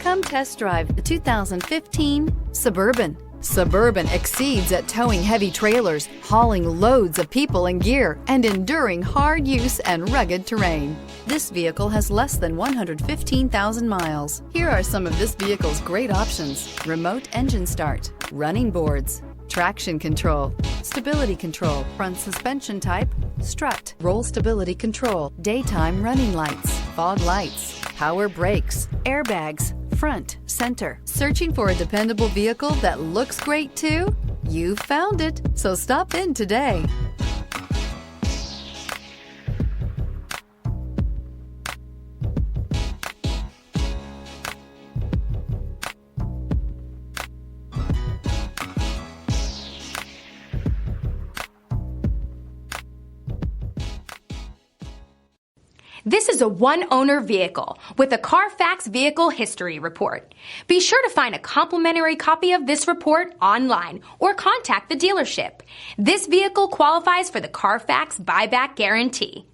Come test drive the 2015 Suburban. Suburban exceeds at towing heavy trailers, hauling loads of people and gear, and enduring hard use and rugged terrain. This vehicle has less than 115,000 miles. Here are some of this vehicle's great options: remote engine start, running boards, traction control, stability control, front suspension type, strut, roll stability control, daytime running lights, fog lights, power brakes, airbags, front, center. Searching for a dependable vehicle that looks great too? You found it, so stop in today. This is a one-owner vehicle with a Carfax Vehicle History Report. Be sure to find a complimentary copy of this report online or contact the dealership. This vehicle qualifies for the Carfax Buyback Guarantee.